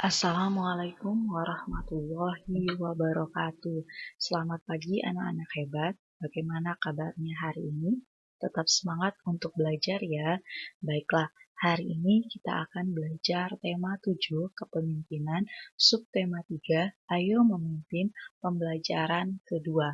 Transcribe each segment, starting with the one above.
Assalamualaikum warahmatullahi wabarakatuh. Selamat pagi anak-anak hebat. Bagaimana kabarnya hari ini? Tetap semangat untuk belajar ya. Baiklah, hari ini kita akan belajar tema 7 kepemimpinan, subtema 3, ayo memimpin pembelajaran kedua.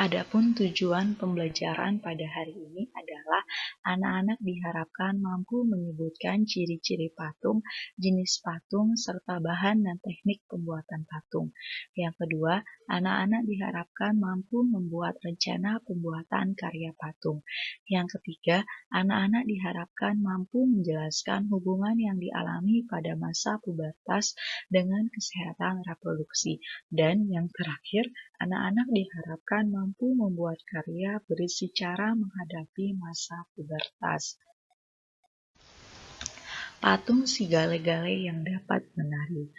Adapun tujuan pembelajaran pada hari ini adalah anak-anak diharapkan mampu menyebutkan ciri-ciri patung, jenis patung, serta bahan dan teknik pembuatan patung. Yang kedua, anak-anak diharapkan mampu membuat rencana pembuatan karya patung. Yang ketiga, anak-anak diharapkan mampu menjelaskan hubungan yang dialami pada masa pubertas dengan kesehatan reproduksi. Dan yang terakhir, anak-anak diharapkan mampu membuat karya berisi cara menghadapi masa pubertas. Patung si gale-gale yang dapat menari.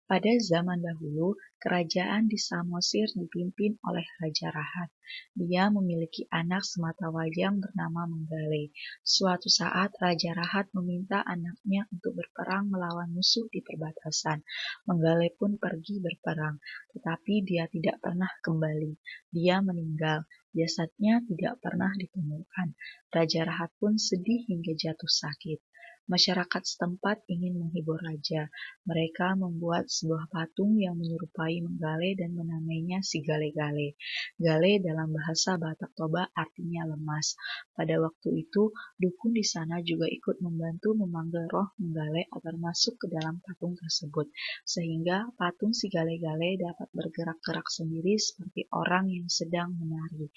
Pada zaman dahulu, kerajaan di Samosir dipimpin oleh Raja Rahat. Dia memiliki anak sematawayang bernama Menggale. Suatu saat, Raja Rahat meminta anaknya untuk berperang melawan musuh di perbatasan. Menggale pun pergi berperang, tetapi dia tidak pernah kembali. Dia meninggal. Jasadnya tidak pernah ditemukan. Raja Rahat pun sedih hingga jatuh sakit. Masyarakat setempat ingin menghibur raja. Mereka membuat sebuah patung yang menyerupai Menggale dan menamainya si Gale-Gale. Gale dalam bahasa Batak Toba artinya lemas. Pada waktu itu, dukun di sana juga ikut membantu memanggil roh Menggale agar masuk ke dalam patung tersebut, sehingga patung si Gale-Gale dapat bergerak-gerak sendiri seperti orang yang sedang menari.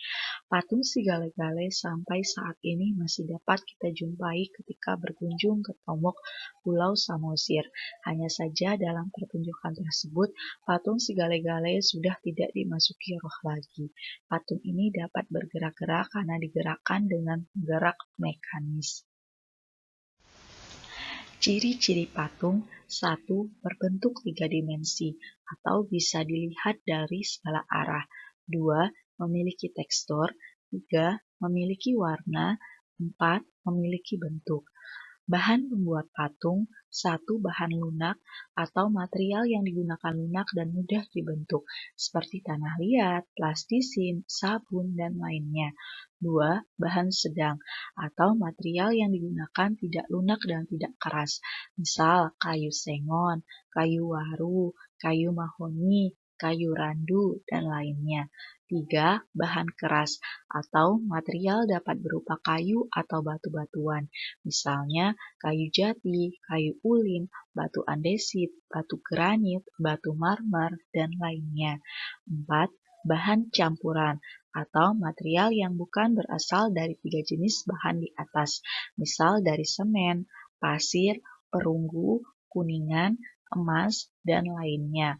Patung si Gale-Gale sampai saat ini masih dapat kita jumpai ketika berkunjung ke Tomok, Pulau Samosir. Hanya saja dalam pertunjukan tersebut, patung si Gale-Gale sudah tidak dimasuki roh lagi. Patung ini dapat bergerak-gerak karena digerakkan dengan gerak mekanis. Ciri-ciri patung: 1. Berbentuk 3 dimensi atau bisa dilihat dari segala arah. 2. Memiliki tekstur. 3. Memiliki warna. 4. Memiliki bentuk. Bahan pembuat patung: 1. Bahan lunak atau material yang digunakan lunak dan mudah dibentuk, seperti tanah liat, plastisin, sabun, dan lainnya. 2. Bahan sedang atau material yang digunakan tidak lunak dan tidak keras, misal kayu sengon, kayu waru, kayu mahoni, kayu randu, dan lainnya. 3. Bahan keras atau material dapat berupa kayu atau batu-batuan, misalnya kayu jati, kayu ulin, batu andesit, batu granit, batu marmer, dan lainnya. 4. Bahan campuran atau material yang bukan berasal dari 3 jenis bahan di atas, misal dari semen, pasir, perunggu, kuningan, emas, dan lainnya.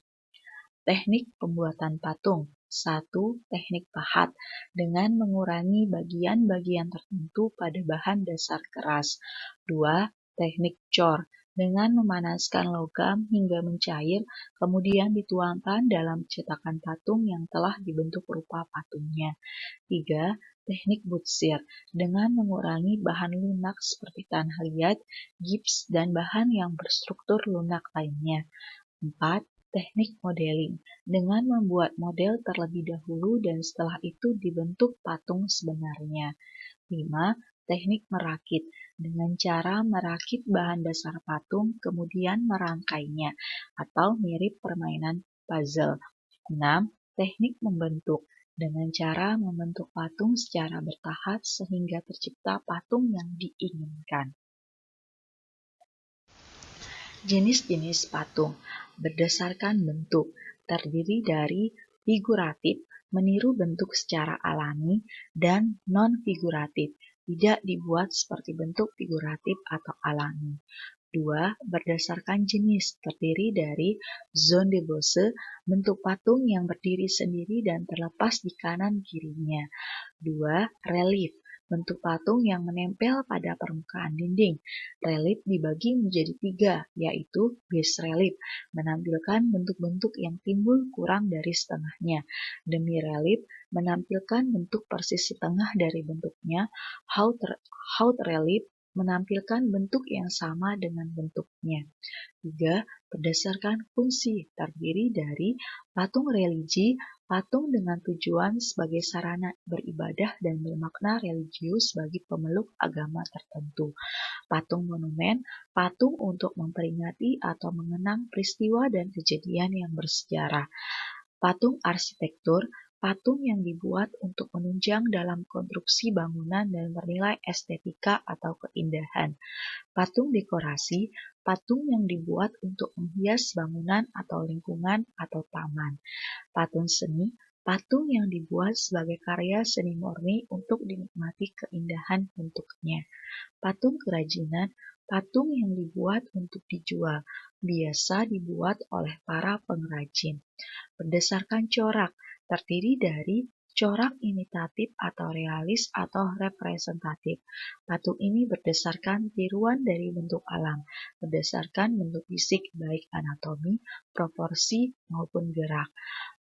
Teknik pembuatan patung: 1. Teknik pahat, dengan mengurangi bagian-bagian tertentu pada bahan dasar keras. 2. Teknik cor, dengan memanaskan logam hingga mencair, kemudian dituangkan dalam cetakan patung yang telah dibentuk rupa patungnya. 3. Teknik butsir, dengan mengurangi bahan lunak seperti tanah liat, gips, dan bahan yang berstruktur lunak lainnya. 4. Teknik modeling, dengan membuat model terlebih dahulu dan setelah itu dibentuk patung sebenarnya. 5. Teknik merakit, dengan cara merakit bahan dasar patung kemudian merangkainya, atau mirip permainan puzzle. 6. Teknik membentuk, dengan cara membentuk patung secara bertahap sehingga tercipta patung yang diinginkan. Jenis-jenis patung berdasarkan bentuk, terdiri dari figuratif, meniru bentuk secara alami, dan non-figuratif, tidak dibuat seperti bentuk figuratif atau alami. 2. Berdasarkan jenis, terdiri dari zone de Bose, bentuk patung yang berdiri sendiri dan terlepas di kanan kirinya. 2. Relief, bentuk patung yang menempel pada permukaan dinding. Relief dibagi menjadi 3, yaitu base relief, menampilkan bentuk-bentuk yang timbul kurang dari setengahnya. Demi relief, menampilkan bentuk persis setengah dari bentuknya. Haute relief menampilkan bentuk yang sama dengan bentuknya. 3. Berdasarkan fungsi, terdiri dari patung religi, patung dengan tujuan sebagai sarana beribadah dan bermakna religius bagi pemeluk agama tertentu. Patung monumen, patung untuk memperingati atau mengenang peristiwa dan kejadian yang bersejarah. Patung arsitektur, patung yang dibuat untuk menunjang dalam konstruksi bangunan dan bernilai estetika atau keindahan. Patung dekorasi, patung yang dibuat untuk menghias bangunan atau lingkungan atau taman. Patung seni, patung yang dibuat sebagai karya seni murni untuk dinikmati keindahan bentuknya. Patung kerajinan, patung yang dibuat untuk dijual, biasa dibuat oleh para pengrajin. Berdasarkan corak, terdiri dari corak imitatif atau realis atau representatif. Patung ini berdasarkan tiruan dari bentuk alam, berdasarkan bentuk fisik baik anatomi, proporsi, maupun gerak.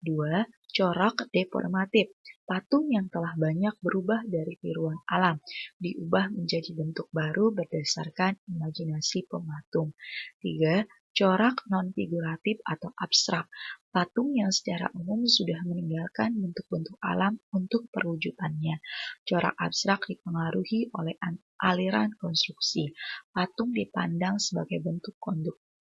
2. Corak deformatif. Patung yang telah banyak berubah dari tiruan alam, diubah menjadi bentuk baru berdasarkan imajinasi pematung. 3. Corak non-figuratif atau abstrak. Patung yang secara umum sudah meninggalkan bentuk-bentuk alam untuk perwujudannya. Corak abstrak dipengaruhi oleh aliran konstruksi. Patung dipandang sebagai bentuk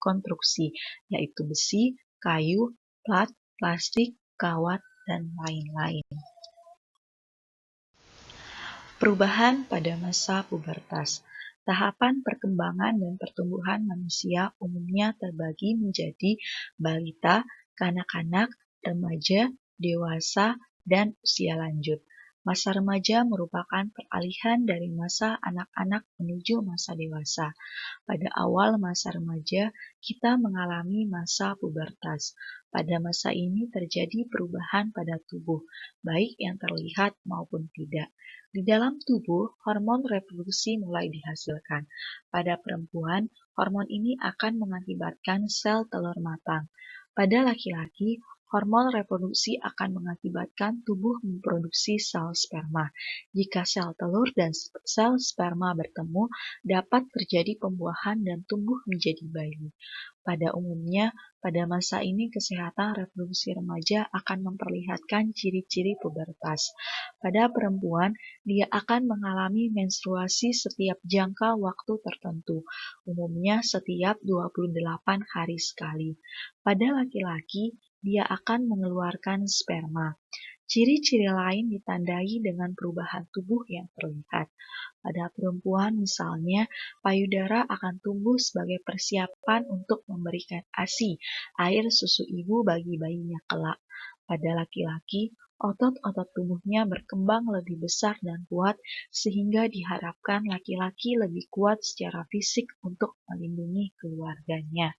konstruksi, yaitu besi, kayu, plat, plastik, kawat, dan lain-lain. Perubahan pada masa pubertas. Tahapan perkembangan dan pertumbuhan manusia umumnya terbagi menjadi balita, kanak-kanak, remaja, dewasa, dan usia lanjut. Masa remaja merupakan peralihan dari masa anak-anak menuju masa dewasa. Pada awal masa remaja, kita mengalami masa pubertas. Pada masa ini terjadi perubahan pada tubuh, baik yang terlihat maupun tidak. Di dalam tubuh, hormon reproduksi mulai dihasilkan. Pada perempuan, hormon ini akan mengakibatkan sel telur matang. Pada laki-laki, hormon reproduksi akan mengakibatkan tubuh memproduksi sel sperma. Jika sel telur dan sel sperma bertemu, dapat terjadi pembuahan dan tumbuh menjadi bayi. Pada umumnya, pada masa ini kesehatan reproduksi remaja akan memperlihatkan ciri-ciri pubertas. Pada perempuan, dia akan mengalami menstruasi setiap jangka waktu tertentu, umumnya setiap 28 hari sekali. Pada laki-laki, dia akan mengeluarkan sperma. Ciri-ciri lain ditandai dengan perubahan tubuh yang terlihat. Pada perempuan misalnya, payudara akan tumbuh sebagai persiapan untuk memberikan ASI, air susu ibu bagi bayinya kelak. Pada laki-laki, otot-otot tubuhnya berkembang lebih besar dan kuat sehingga diharapkan laki-laki lebih kuat secara fisik untuk melindungi keluarganya.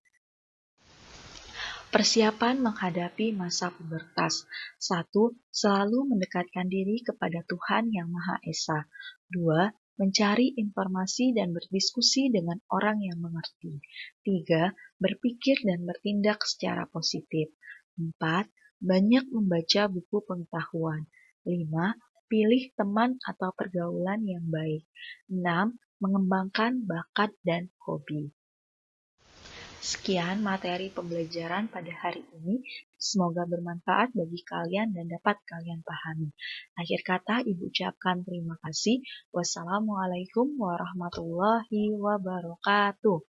Persiapan menghadapi masa pubertas. 1. Selalu mendekatkan diri kepada Tuhan Yang Maha Esa. 2. Mencari informasi dan berdiskusi dengan orang yang mengerti. 3. Berpikir dan bertindak secara positif. 4. Banyak membaca buku pengetahuan. 5. Pilih teman atau pergaulan yang baik. 6. Mengembangkan bakat dan hobi. Sekian materi pembelajaran pada hari ini. Semoga bermanfaat bagi kalian dan dapat kalian pahami. Akhir kata, Ibu ucapkan terima kasih. Wassalamualaikum warahmatullahi wabarakatuh.